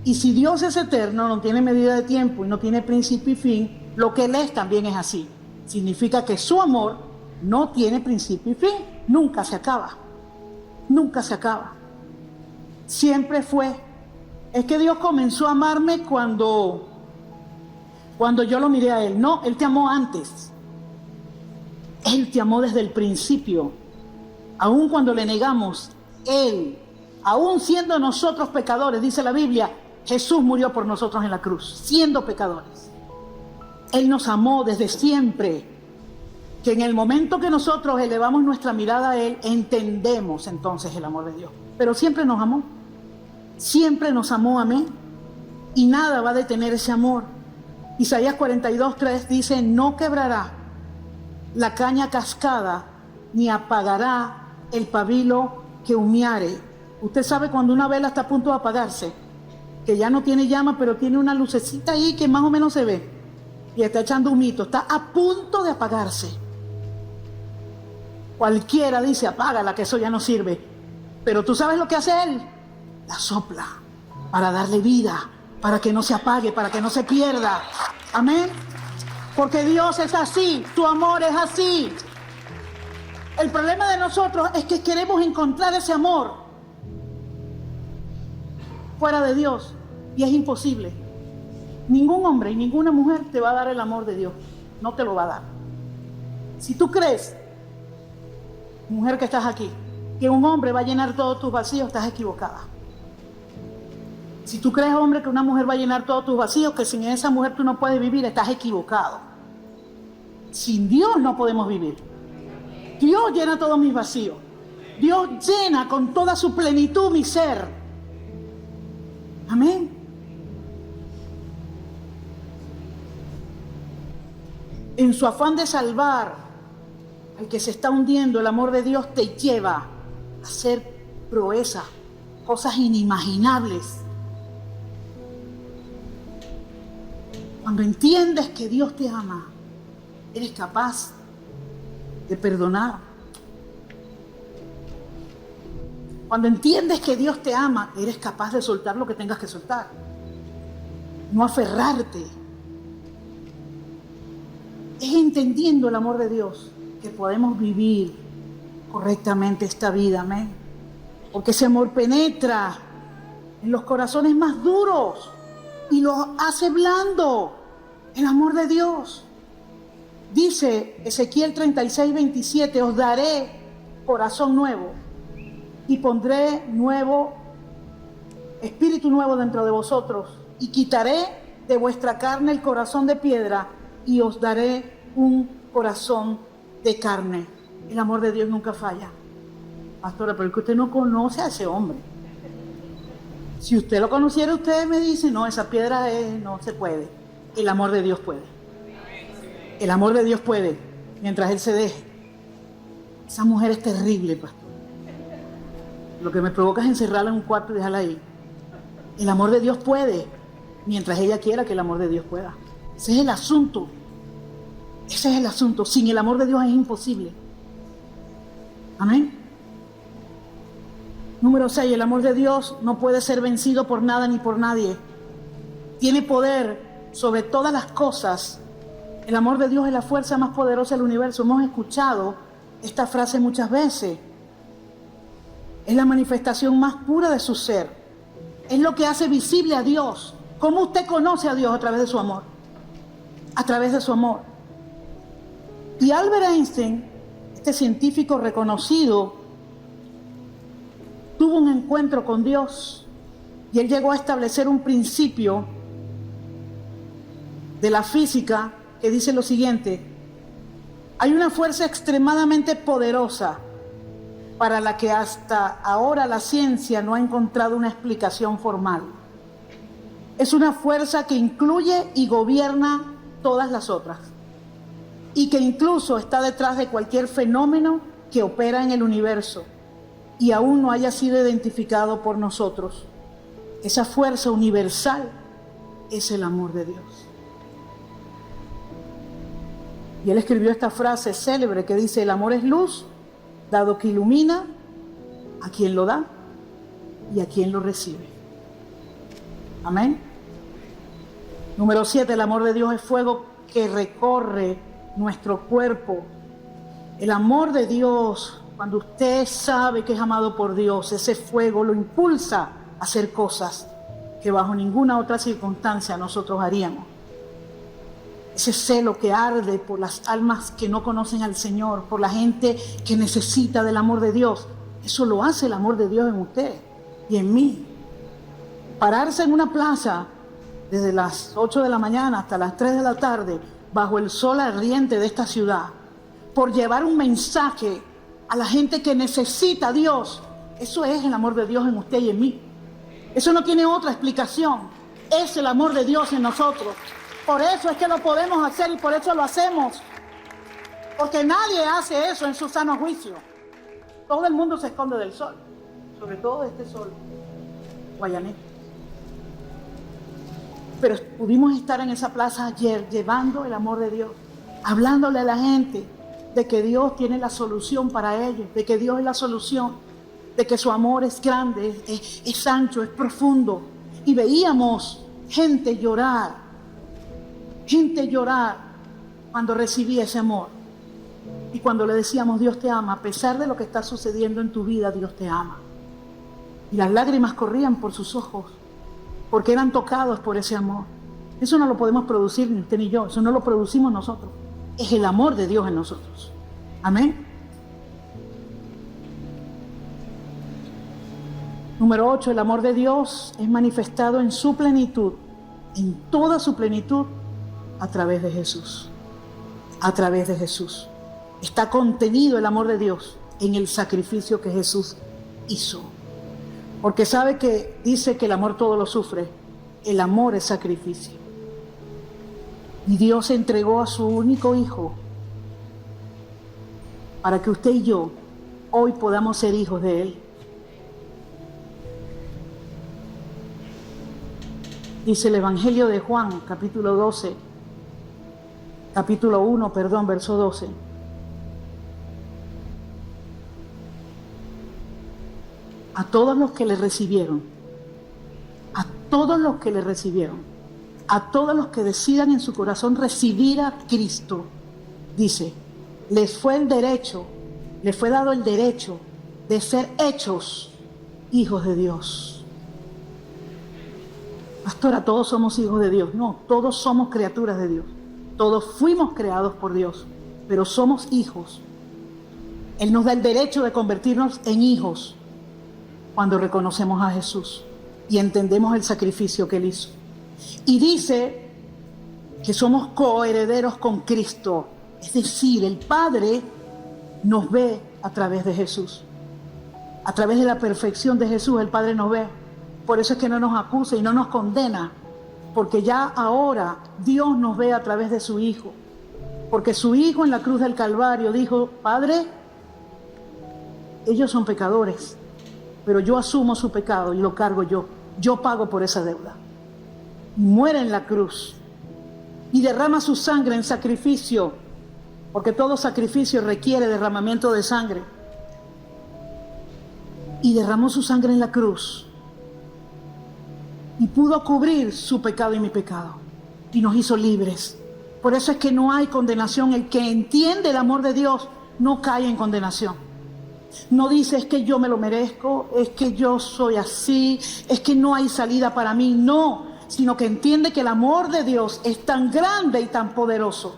[SPEAKER 1] Y si Dios es eterno, no tiene medida de tiempo y no tiene principio y fin, lo que Él es también es así. Significa que su amor no tiene principio y fin. Nunca se acaba. Nunca se acaba. Siempre fue. Es que Dios comenzó a amarme cuando yo lo miré a Él. No, Él te amó antes. Él te amó desde el principio. Aun cuando le negamos, Él, aun siendo nosotros pecadores, dice la Biblia, Jesús murió por nosotros en la cruz, siendo pecadores. Él nos amó desde siempre. Que en el momento que nosotros elevamos nuestra mirada a Él, entendemos entonces el amor de Dios. Pero siempre nos amó. Siempre nos amó, amén. Y nada va a detener ese amor. Isaías 42:3 dice, no quebrará la caña cascada, ni apagará el pabilo que humeare. Usted sabe cuando una vela está a punto de apagarse, que ya no tiene llama, pero tiene una lucecita ahí que más o menos se ve, y está echando humito, está a punto de apagarse. Cualquiera dice, apágala, que eso ya no sirve. Pero tú sabes lo que hace Él, la sopla para darle vida, para que no se apague, para que no se pierda. Amén. Porque Dios es así, tu amor es así. El problema de nosotros es que queremos encontrar ese amor fuera de Dios y es imposible. Ningún hombre y ninguna mujer te va a dar el amor de Dios, no te lo va a dar. Si tú crees, mujer que estás aquí, que un hombre va a llenar todos tus vacíos, estás equivocada. Si tú crees, hombre, que una mujer va a llenar todos tus vacíos, que sin esa mujer tú no puedes vivir, estás equivocado. Sin Dios no podemos vivir. Dios llena todos mis vacíos. Dios llena con toda su plenitud mi ser. Amén. En su afán de salvar al que se está hundiendo, el amor de Dios te lleva a hacer proezas, cosas inimaginables. Cuando entiendes que Dios te ama, eres capaz de perdonar. Cuando entiendes que Dios te ama, eres capaz de soltar lo que tengas que soltar. No aferrarte. Es entendiendo el amor de Dios que podemos vivir correctamente esta vida, amén. Porque ese amor penetra en los corazones más duros y los hace blando. El amor de Dios. Dice Ezequiel 36:27, os daré corazón nuevo y pondré espíritu nuevo dentro de vosotros y quitaré de vuestra carne el corazón de piedra y os daré un corazón de carne. El amor de Dios nunca falla. Pastora, pero es que usted no conoce a ese hombre. Si usted lo conociera, usted me dice, no, esa piedra no se puede. El amor de Dios puede. El amor de Dios puede, mientras Él se deje. Esa mujer es terrible, pastor. Lo que me provoca es encerrarla en un cuarto y dejarla ahí. El amor de Dios puede, mientras ella quiera que el amor de Dios pueda. Ese es el asunto. Ese es el asunto. Sin el amor de Dios es imposible. Amén. Número 6, el amor de Dios no puede ser vencido por nada ni por nadie. Tiene poder sobre todas las cosas. El amor de Dios es la fuerza más poderosa del universo. Hemos escuchado esta frase muchas veces. Es la manifestación más pura de su ser. Es lo que hace visible a Dios. ¿Cómo usted conoce a Dios? A través de su amor. A través de su amor. Y Albert Einstein, este científico reconocido, tuvo un encuentro con Dios y él llegó a establecer un principio de la física que dice lo siguiente: hay una fuerza extremadamente poderosa para la que hasta ahora la ciencia no ha encontrado una explicación formal. Es una fuerza que incluye y gobierna todas las otras y que incluso está detrás de cualquier fenómeno que opera en el universo y aún no haya sido identificado por nosotros. Esa fuerza universal es el amor de Dios. Y él escribió esta frase célebre que dice: el amor es luz, dado que ilumina a quien lo da y a quien lo recibe. Amén. Número 7, el amor de Dios es fuego que recorre nuestro cuerpo. El amor de Dios, cuando usted sabe que es amado por Dios, ese fuego lo impulsa a hacer cosas que bajo ninguna otra circunstancia nosotros haríamos. Ese celo que arde por las almas que no conocen al Señor, por la gente que necesita del amor de Dios, eso lo hace el amor de Dios en usted y en mí. Pararse en una plaza desde las 8 de la mañana hasta las 3 de la tarde, bajo el sol ardiente de esta ciudad, por llevar un mensaje a la gente que necesita a Dios, eso es el amor de Dios en usted y en mí. Eso no tiene otra explicación. Es el amor de Dios en nosotros. Por eso es que lo podemos hacer y por eso lo hacemos. Porque nadie hace eso en su sano juicio. Todo el mundo se esconde del sol, sobre todo de este sol guayanés. Pero pudimos estar en esa plaza ayer llevando el amor de Dios, hablándole a la gente de que Dios tiene la solución para ellos, de que Dios es la solución, de que su amor es grande, es ancho, es profundo. Y veíamos gente llorar cuando recibía ese amor. Y cuando le decíamos: Dios te ama, a pesar de lo que está sucediendo en tu vida, Dios te ama. Y las lágrimas corrían por sus ojos, porque eran tocados por ese amor. Eso no lo podemos producir ni usted ni yo, eso no lo producimos nosotros. Es el amor de Dios en nosotros. Amén. Número 8, el amor de Dios es manifestado en su plenitud, en toda su plenitud, a través de Jesús. A través de Jesús. Está contenido el amor de Dios en el sacrificio que Jesús hizo. Porque sabe que dice que el amor todo lo sufre. El amor es sacrificio. Y Dios entregó a su único Hijo para que usted y yo hoy podamos ser hijos de Él. Dice el Evangelio de Juan, capítulo 1, verso 12. A todos los que le recibieron, a todos los que le recibieron, a todos los que decidan en su corazón recibir a Cristo, dice, les fue dado el derecho de ser hechos hijos de Dios. Pastora, todos somos hijos de Dios. No, todos somos criaturas de Dios. Todos fuimos creados por Dios, pero somos hijos. Él nos da el derecho de convertirnos en hijos cuando reconocemos a Jesús y entendemos el sacrificio que Él hizo. Y dice que somos coherederos con Cristo. Es decir, el Padre nos ve a través de Jesús. A través de la perfección de Jesús el Padre nos ve. Por eso es que no nos acusa y no nos condena, porque ya ahora Dios nos ve a través de su Hijo. Porque su Hijo en la cruz del Calvario dijo: Padre, ellos son pecadores, pero yo asumo su pecado y lo cargo yo. Yo pago por esa deuda. Muere en la cruz y derrama su sangre en sacrificio, porque todo sacrificio requiere derramamiento de sangre. Y derramó su sangre en la cruz y pudo cubrir su pecado y mi pecado y nos hizo libres. Por eso es que no hay condenación. El que entiende el amor de Dios no cae en condenación. No dice: es que yo me lo merezco, es que yo soy así, es que no hay salida para mí. No, sino que entiende que el amor de Dios es tan grande y tan poderoso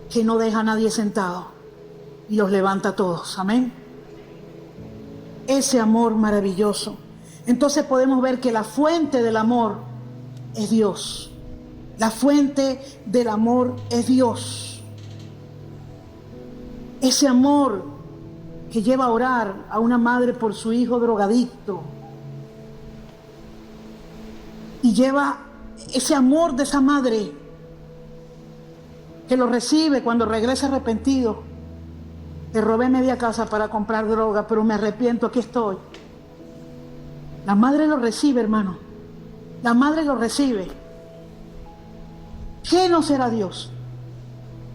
[SPEAKER 1] que no deja a nadie sentado y los levanta a todos. Amén. Ese amor maravilloso. Entonces podemos ver que la fuente del amor es Dios. La fuente del amor es Dios. Ese amor que lleva a orar a una madre por su hijo drogadicto. Y lleva ese amor de esa madre que lo recibe cuando regresa arrepentido. Te robé media casa para comprar droga, pero me arrepiento, aquí estoy. La madre lo recibe, hermano. La madre lo recibe. ¿Qué no será Dios?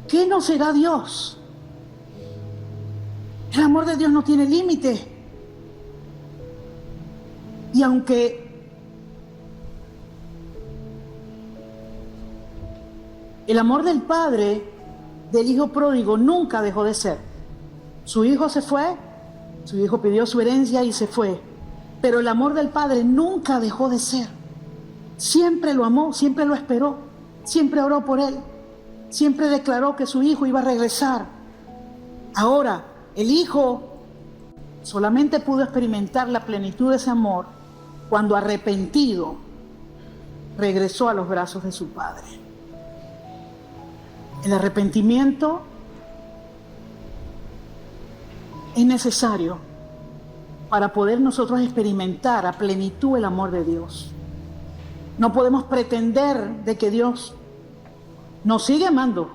[SPEAKER 1] ¿Qué no será Dios? El amor de Dios no tiene límite. Y aunque el amor del Padre del Hijo pródigo nunca dejó de ser. Su hijo se fue, su hijo pidió su herencia y se fue. Pero el amor del Padre nunca dejó de ser. Siempre lo amó, siempre lo esperó, siempre oró por él, siempre declaró que su hijo iba a regresar. Ahora, el hijo solamente pudo experimentar la plenitud de ese amor cuando, arrepentido, regresó a los brazos de su Padre. El arrepentimiento es necesario para poder nosotros experimentar a plenitud el amor de Dios. No podemos pretender de que Dios nos sigue amando,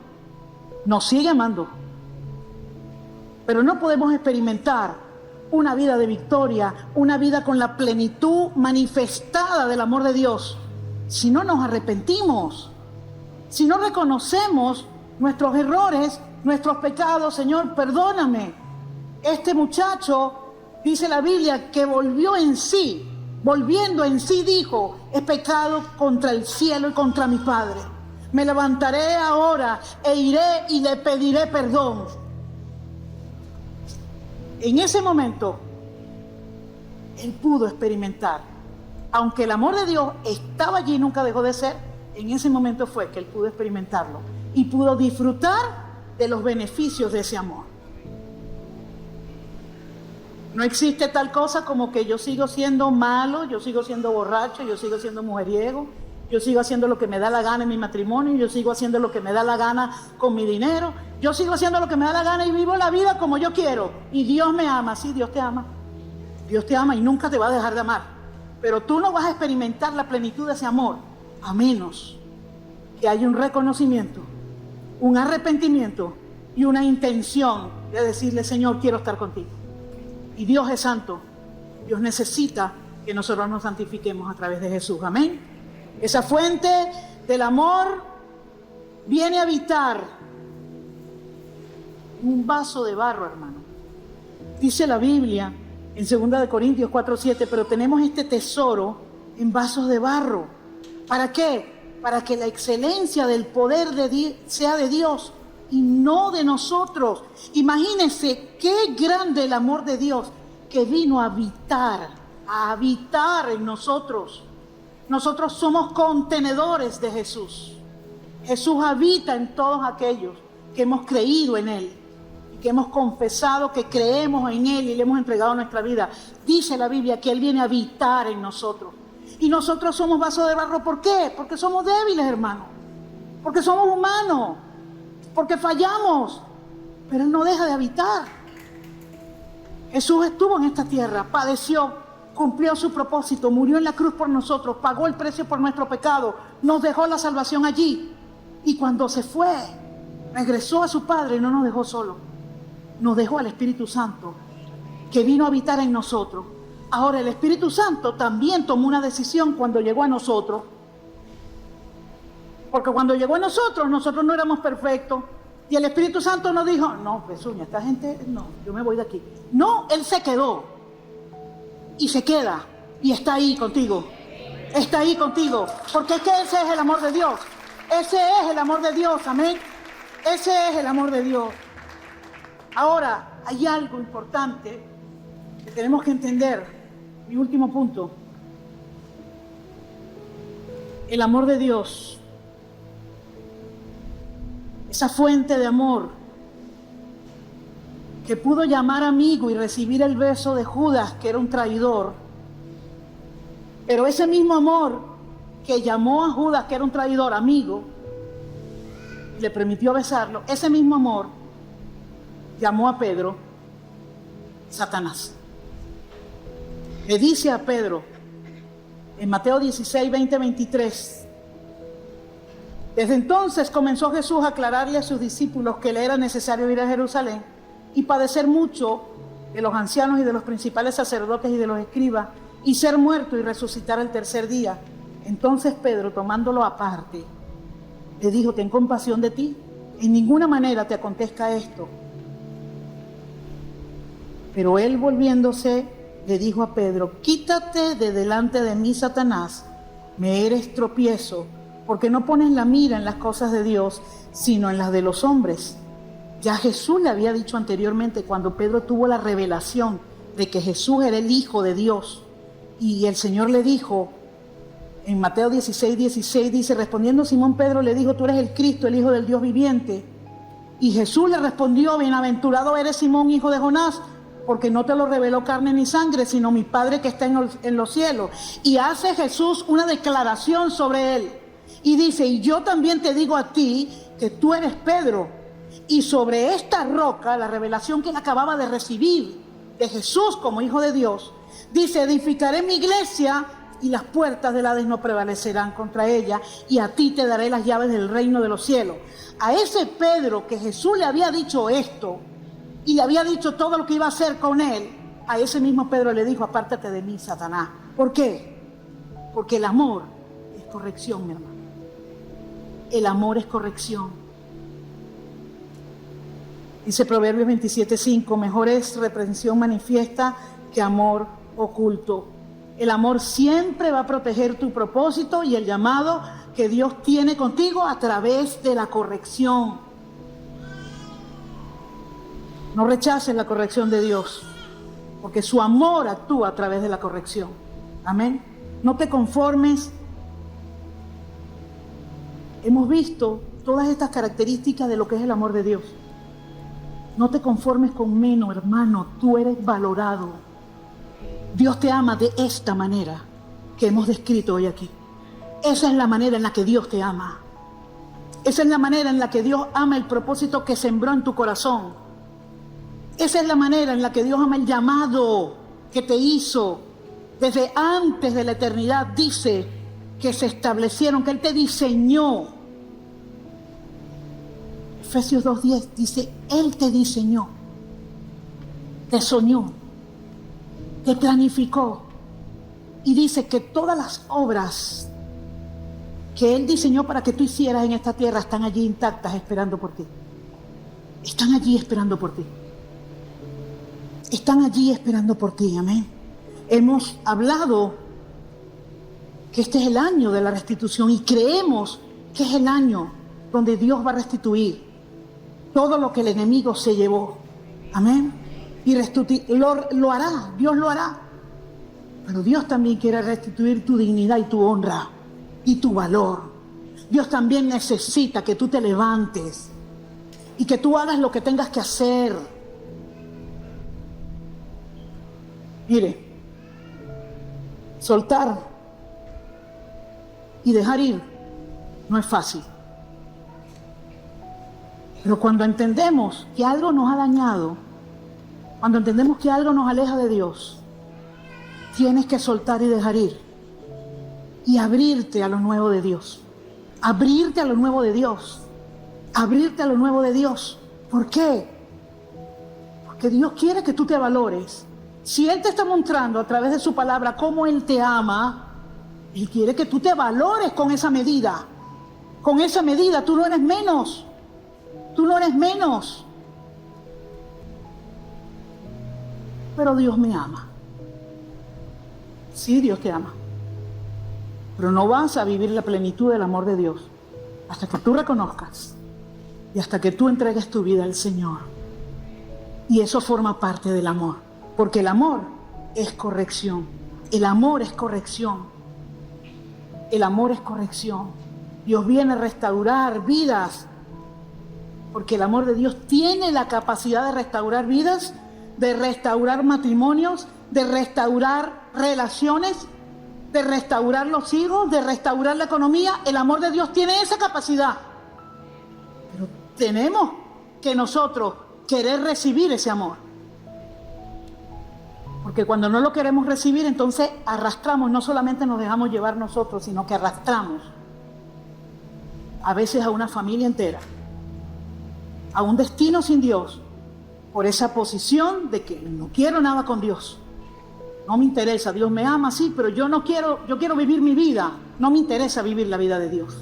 [SPEAKER 1] pero no podemos experimentar una vida de victoria, una vida con la plenitud manifestada del amor de Dios, si no nos arrepentimos, si no reconocemos nuestros errores, nuestros pecados. Señor, perdóname. Este muchacho, dice la Biblia, que volviendo en sí dijo: he pecado contra el cielo y contra mi Padre. Me levantaré ahora e iré y le pediré perdón. En ese momento, él pudo experimentar, aunque el amor de Dios estaba allí y nunca dejó de ser, en ese momento fue que él pudo experimentarlo y pudo disfrutar de los beneficios de ese amor. No existe tal cosa como que yo sigo siendo malo, yo sigo siendo borracho, yo sigo siendo mujeriego, yo sigo haciendo lo que me da la gana en mi matrimonio, yo sigo haciendo lo que me da la gana con mi dinero, yo sigo haciendo lo que me da la gana y vivo la vida como yo quiero. Y Dios me ama. Sí, Dios te ama. Dios te ama y nunca te va a dejar de amar. Pero tú no vas a experimentar la plenitud de ese amor a menos que haya un reconocimiento, un arrepentimiento y una intención de decirle: Señor, quiero estar contigo. Y Dios es santo. Dios necesita que nosotros nos santifiquemos a través de Jesús. Amén. Esa fuente del amor viene a habitar un vaso de barro, hermano. Dice la Biblia en 2 Corintios 4:7, pero tenemos este tesoro en vasos de barro. ¿Para qué? Para que la excelencia del poder de Dios sea de Dios y no de nosotros. Imagínense qué grande el amor de Dios, que vino a habitar en nosotros. Nosotros somos contenedores de Jesús. Jesús habita en todos aquellos que hemos creído en Él y que hemos confesado que creemos en Él y le hemos entregado nuestra vida. Dice la Biblia que Él viene a habitar en nosotros. Y nosotros somos vasos de barro. ¿Por qué? Porque somos débiles, hermano. Porque somos humanos. Porque fallamos. pero Él no deja de habitar. Jesús estuvo en esta tierra, padeció, cumplió su propósito, murió en la cruz por nosotros, pagó el precio por nuestro pecado, nos dejó la salvación allí. Y cuando se fue, regresó a su Padre y no nos dejó solo. Nos dejó al Espíritu Santo, que vino a habitar en nosotros. Ahora el Espíritu Santo también tomó una decisión cuando llegó a nosotros. Porque cuando llegó a nosotros no éramos perfectos. Y el Espíritu Santo nos dijo, no, Pezuña, esta gente, no, yo me voy de aquí. No, Él se quedó. Y se queda. Y está ahí contigo. Está ahí contigo. Porque es que ese es el amor de Dios. Ese es el amor de Dios, amén. Ese es el amor de Dios. Ahora, hay algo importante que tenemos que entender. Mi último punto. El amor de Dios. Esa fuente de amor que pudo llamar amigo y recibir el beso de Judas, que era un traidor. Pero ese mismo amor que llamó a Judas, que era un traidor, amigo, y le permitió besarlo, ese mismo amor llamó a Pedro Satanás. Le dice a Pedro en Mateo 16, 20, 23. Desde entonces comenzó Jesús a aclararle a sus discípulos que le era necesario ir a Jerusalén y padecer mucho de los ancianos y de los principales sacerdotes y de los escribas, y ser muerto y resucitar el tercer día. Entonces Pedro, tomándolo aparte, le dijo, ten compasión de ti, en ninguna manera te acontezca esto. Pero él, volviéndose, le dijo a Pedro, quítate de delante de mí, Satanás, me eres tropiezo, porque no pones la mira en las cosas de Dios, sino en las de los hombres. Ya Jesús le había dicho anteriormente, cuando Pedro tuvo la revelación de que Jesús era el Hijo de Dios, y el Señor le dijo, en Mateo 16, 16, dice, respondiendo Simón Pedro le dijo, tú eres el Cristo, el Hijo del Dios viviente. Y Jesús le respondió, bienaventurado eres Simón, hijo de Jonás, porque no te lo reveló carne ni sangre, sino mi Padre que está en los cielos. Y hace Jesús una declaración sobre él. Y dice, y yo también te digo a ti que tú eres Pedro, y sobre esta roca, la revelación que él acababa de recibir de Jesús como Hijo de Dios, dice, edificaré mi iglesia y las puertas del Hades no prevalecerán contra ella, y a ti te daré las llaves del reino de los cielos. A ese Pedro que Jesús le había dicho esto, y le había dicho todo lo que iba a hacer con él, a ese mismo Pedro le dijo, apártate de mí, Satanás. ¿Por qué? Porque el amor es corrección, mi hermano. El amor es corrección. Dice Proverbios 27:5, mejor es reprensión manifiesta que amor oculto. El amor siempre va a proteger tu propósito y el llamado que Dios tiene contigo a través de la corrección. No rechaces la corrección de Dios, porque su amor actúa a través de la corrección. Amén. No te conformes. Hemos visto todas estas características de lo que es el amor de Dios. No te conformes con menos, hermano. Tú eres valorado. Dios te ama de esta manera que hemos descrito hoy aquí. Esa es la manera en la que Dios te ama. Esa es la manera en la que Dios ama el propósito que sembró en tu corazón. Esa es la manera en la que Dios ama el llamado que te hizo desde antes de la eternidad. Dice que se establecieron, que Él te diseñó. Efesios 2:10 dice, Él te diseñó, te soñó, te planificó. Y dice que todas las obras que Él diseñó para que tú hicieras en esta tierra están allí intactas esperando por ti. Están allí esperando por ti. Están allí esperando por ti, amén. Hemos hablado que este es el año de la restitución y creemos que es el año donde Dios va a restituir todo lo que el enemigo se llevó, amén. Y lo hará, Dios lo hará. Pero Dios también quiere restituir tu dignidad y tu honra y tu valor. Dios también necesita que tú te levantes y que tú hagas lo que tengas que hacer. Mire, soltar y dejar ir no es fácil. Pero cuando entendemos que algo nos ha dañado, cuando entendemos que algo nos aleja de Dios, tienes que soltar y dejar ir y abrirte a lo nuevo de Dios. Abrirte a lo nuevo de Dios. Abrirte a lo nuevo de Dios. ¿Por qué? Porque Dios quiere que tú te valores. Si Él te está mostrando a través de su palabra cómo Él te ama, Él quiere que tú te valores con esa medida. Con esa medida tú no eres menos. Tú no eres menos. Pero Dios me ama. Sí, Dios te ama. Pero no vas a vivir la plenitud del amor de Dios hasta que tú reconozcas y hasta que tú entregues tu vida al Señor. Y eso forma parte del amor. Porque el amor es corrección. El amor es corrección. El amor es corrección. Dios viene a restaurar vidas. Porque el amor de Dios tiene la capacidad de restaurar vidas, de restaurar matrimonios, de restaurar relaciones, de restaurar los hijos, de restaurar la economía. El amor de Dios tiene esa capacidad. Pero tenemos que nosotros querer recibir ese amor. Porque cuando no lo queremos recibir, entonces arrastramos, no solamente nos dejamos llevar nosotros, sino que arrastramos a veces a una familia entera, a un destino sin Dios, por esa posición de que no quiero nada con Dios. No me interesa, Dios me ama, sí, pero yo quiero vivir mi vida. No me interesa vivir la vida de Dios.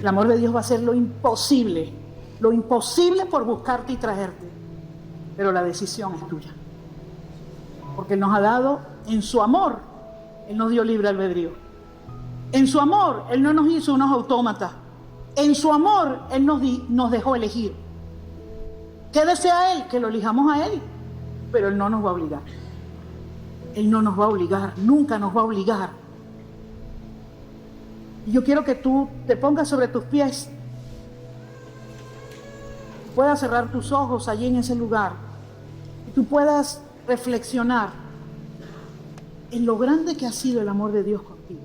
[SPEAKER 1] El amor de Dios va a hacer lo imposible por buscarte y traerte. Pero la decisión es tuya. Porque Él nos ha dado, en su amor, Él nos dio libre albedrío. En su amor, Él no nos hizo unos autómatas. En su amor, Él nos dejó elegir. ¿Qué desea Él? Que lo elijamos a Él. Pero Él no nos va a obligar. Él no nos va a obligar, nunca nos va a obligar. Y yo quiero que tú te pongas sobre tus pies. Puedas cerrar tus ojos allí en ese lugar. Y tú puedas reflexionar en lo grande que ha sido el amor de Dios contigo.